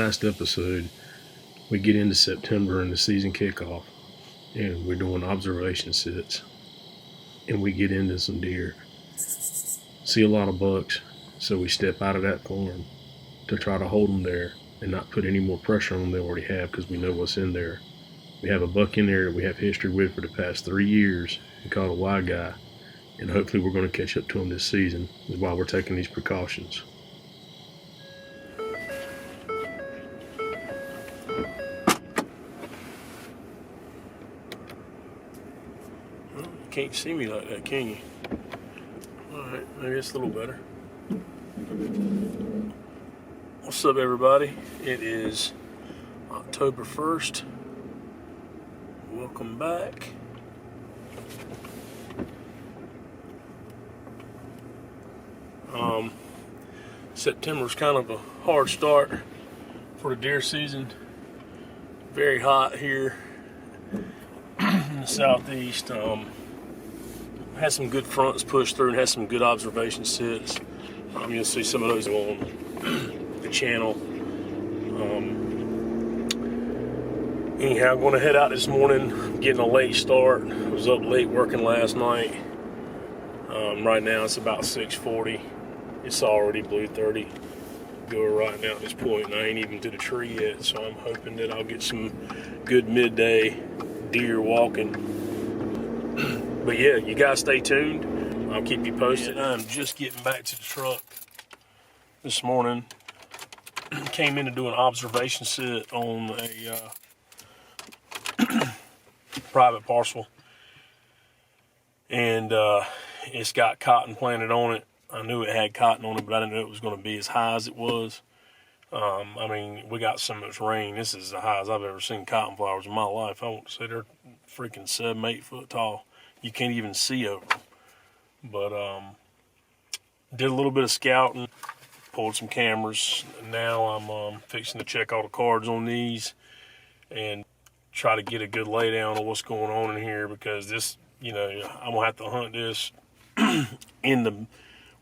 last episode, we get into September and the season kickoff, and we're doing observation sits, and we get into some deer. See a lot of bucks, so we step out of that farm to try to hold them there and not put any more pressure on them they already have, because we know what's in there. We have a buck in there that we have history with for the past 3 years. We call it a wide guy, and hopefully we're going to catch up to him this season, is why we're taking these precautions. Well, you can't see me like that, can you? Alright, maybe it's a little better. What's up, everybody? It is October 1st. Welcome back. September's kind of a hard start for the deer season. Very hot here in the southeast. Had some good fronts pushed through and had some good observation sits. You'll see some of those on the channel. Anyhow, I'm going to head out this morning. Getting a late start. I was up late working last night. Right now it's about 6:40. It's already blue 30 go right now at this point, and I ain't even to the tree yet, so I'm hoping that I'll get some good midday deer walking. But yeah, you guys stay tuned. I'll keep you posted. I'm just getting back to the truck this morning. Came in to do an observation sit on a private parcel, and it's got cotton planted on it. I knew it had cotton on it, but I didn't know it was going to be as high as it was. I mean, we got so much rain. This is as high as I've ever seen cotton flowers in my life. I want to say they're freaking 7-8 foot tall. You can't even see over them. But did a little bit of scouting, pulled some cameras. Now I'm fixing to check all the cards on these and try to get a good lay down of what's going on in here, because this, I'm going to have to hunt this in the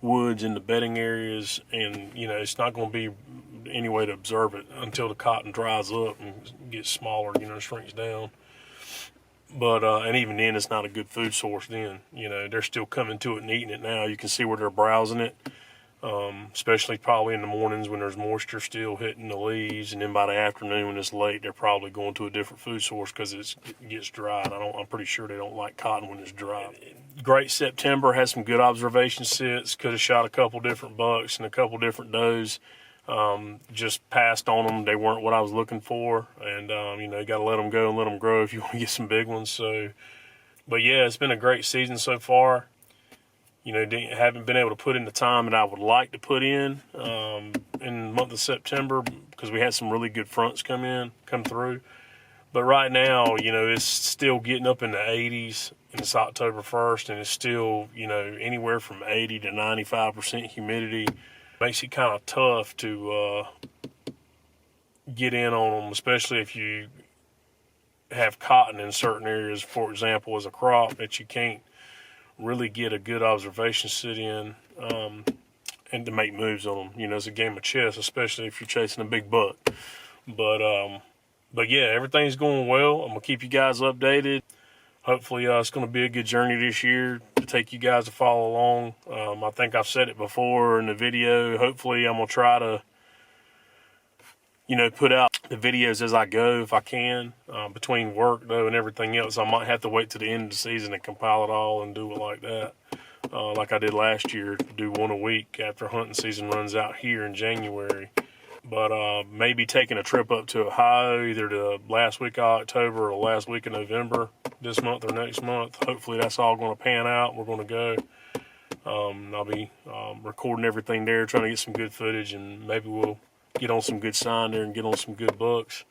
woods, in the bedding areas, and it's not going to be any way to observe it until the cotton dries up and gets smaller, shrinks down. But and even then, it's not a good food source then. They're still coming to it and eating it now. You can see where they're browsing it, especially probably in the mornings when there's moisture still hitting the leaves, and then by the afternoon when it's late, they're probably going to a different food source because it gets dry. And I'm pretty sure they don't like cotton when it's dry. Great September, had some good observation sits. Could have shot a couple different bucks and a couple different does. Just passed on them. They weren't what I was looking for, and you got to let them go and let them grow if you want to get some big ones. So, but yeah, it's been a great season so far. Haven't been able to put in the time that I would like to put in the month of September, because we had some really good fronts come through. But right now, it's still getting up in the 80s, and it's October 1st, and it's still, anywhere from 80 to 95% humidity. Makes it kind of tough to get in on them, especially if you have cotton in certain areas, for example, as a crop that you can't really get a good observation sit in and to make moves on them. It's a game of chess, especially if you're chasing a big buck. But yeah, everything's going well. I'm going to keep you guys updated. Hopefully it's going to be a good journey this year to take you guys to follow along. I think I've said it before in the video. Hopefully I'm going to try to, put out the videos as I go if I can. Between work, though, and everything else, I might have to wait to the end of the season and compile it all and do it like that. Like I did last year, do one a week after hunting season runs out here in January. But maybe taking a trip up to Ohio, either the last week of October or the last week of November, this month or next month. Hopefully that's all going to pan out. We're going to go. I'll be recording everything there, trying to get some good footage, and maybe we'll get on some good sign there and get on some good bucks.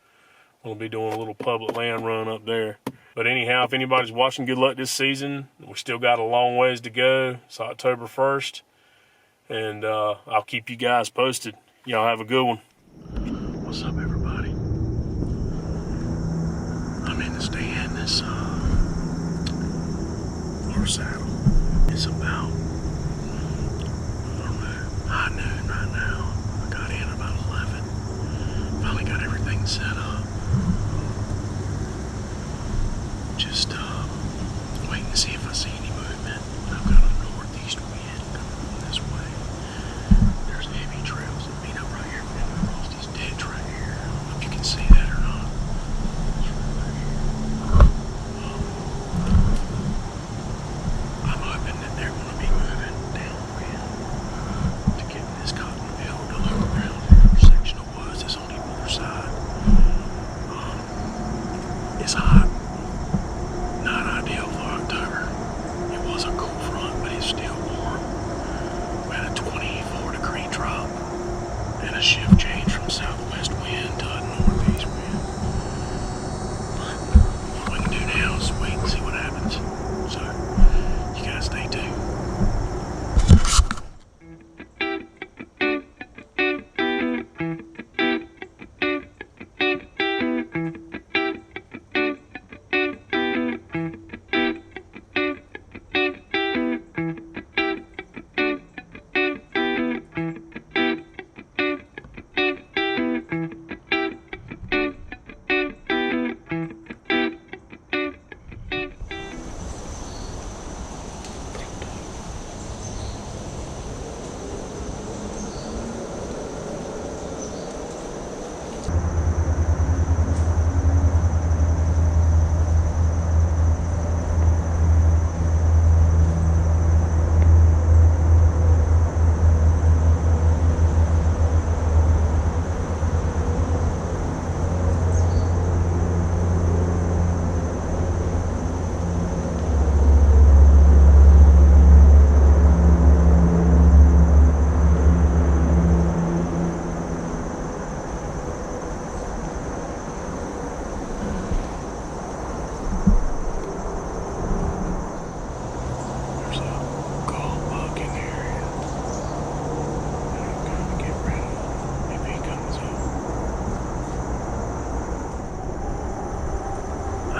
We'll be doing a little public land run up there. But anyhow, if anybody's watching, good luck this season. We still got a long ways to go. It's October 1st, and I'll keep you guys posted. Y'all have a good one. What's up, everybody? I'm in the stand. This floor saddle. It's about, I don't know, high noon right now. I got in about 11. Finally set up. Just waiting to see if I see any movement. I've got a northeast wind coming from this way. There's heavy trails that meet up right here. We're across these ditch right here. I don't know if you can see that or not. It's right here. I'm hoping that they're going to be moving downwind to get in this cotton field to look around the section of woods that's on the other side. It's hot. Not ideal for October. It was a cool front, but it's still warm. We had a 24-degree drop and a shift change from southwest wind to a northeast wind. But what we can do now is wait and see what happens. So, you gotta stay tuned.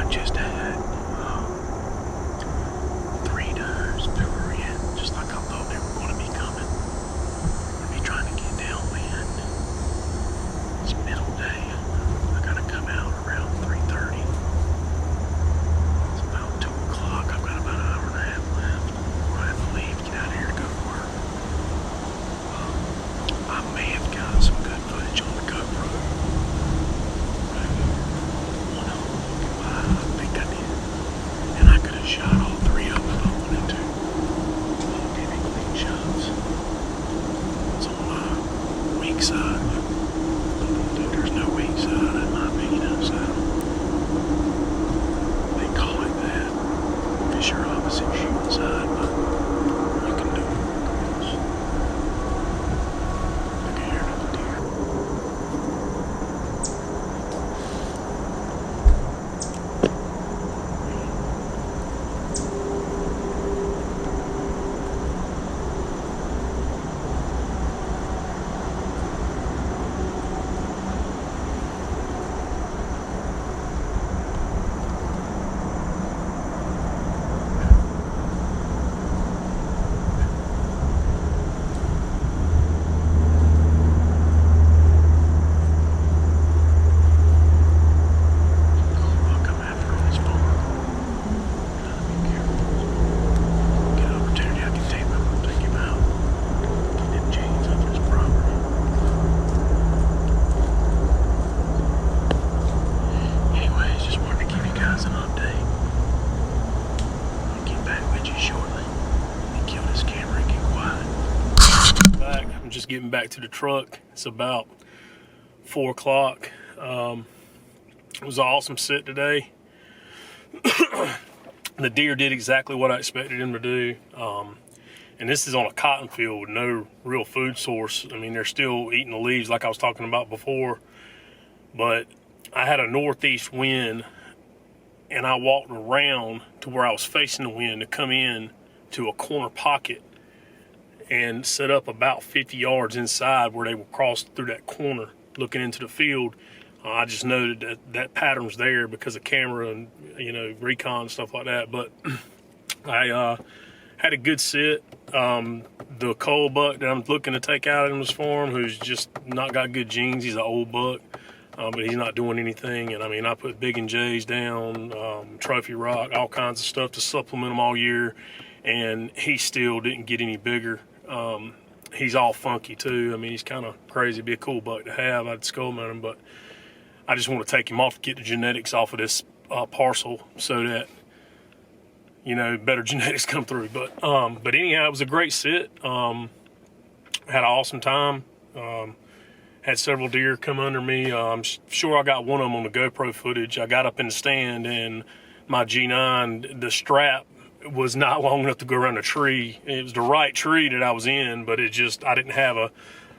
Just had 3 does peppering in, just like I thought they were going to be coming. I'm going to be trying to get downwind. It's middle day. I got to come out around 3:30. It's about 2 o'clock. I've got about an hour and a half left before I have to leave, get out of here to go to work. I may have got some good footage on the GoPro. Shot all 3 of them if I wanted to. All gave me clean shots. It's on my weak side. Dude, there's no weak side in my opinion, so they call it that. Fisher opposite shooting side, but you can do it. Look at here, another deer. Getting back to the truck. It's about 4 o'clock. It was an awesome sit today. The deer did exactly what I expected him to do. And this is on a cotton field with no real food source. I mean, they're still eating the leaves like I was talking about before. But I had a northeast wind and I walked around to where I was facing the wind to come in to a corner pocket and set up about 50 yards inside where they would cross through that corner looking into the field. I just know that pattern's there because of camera and, you know, recon and stuff like that. But I had a good sit. The cull buck that I'm looking to take out in this farm, who's just not got good genes, he's an old buck. but he's not doing anything. And I mean, I put Big and J's down, Trophy Rock, all kinds of stuff to supplement him all year, and he still didn't get any bigger. He's all funky too. I mean, he's kind of crazy. It'd be a cool buck to have. I'd skull mount him, but I just want to take him off to get the genetics off of this parcel so that, you know, better genetics come through. But anyhow, it was a great sit. Had an awesome time. Had several deer come under me. I'm sure I got one of them on the GoPro footage. I got up in the stand and my G9, the strap was not long enough to go around a tree. It was the right tree that I was in, but it just, I didn't have a,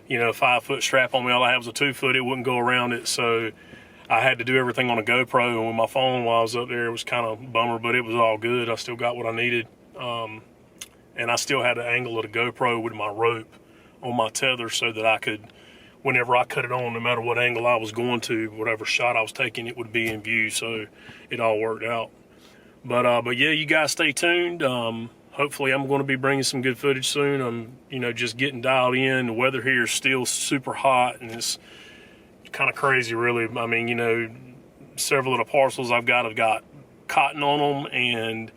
5-foot strap on me. All I had was a 2-foot. It wouldn't go around it. So I had to do everything on a GoPro, and with my phone while I was up there, it was kind of a bummer, but it was all good. I still got what I needed. And I still had the angle of the GoPro with my rope on my tether so that I could, whenever I cut it on, no matter what angle I was going to, whatever shot I was taking, it would be in view. So it all worked out. But yeah, you guys stay tuned. Hopefully I'm going to be bringing some good footage soon. I'm, just getting dialed in. The weather here is still super hot, and it's kind of crazy, really. I mean, several of the parcels I've got cotton on them, and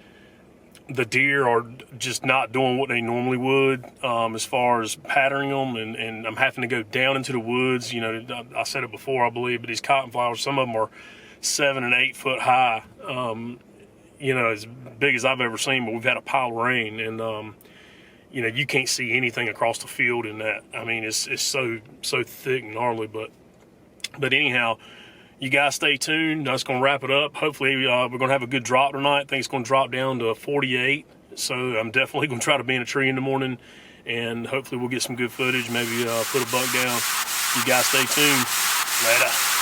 the deer are just not doing what they normally would as far as patterning them, and I'm having to go down into the woods. I said it before, I believe, but these cotton flowers, some of them are 7 and 8 foot high. As big as I've ever seen, but we've had a pile of rain, and you can't see anything across the field in that. I mean, it's so thick and gnarly, but anyhow, you guys stay tuned. That's going to wrap it up. Hopefully we're going to have a good drop tonight. I think it's going to drop down to 48, so I'm definitely going to try to be in a tree in the morning, and hopefully we'll get some good footage, maybe put a buck down. You guys stay tuned. Later.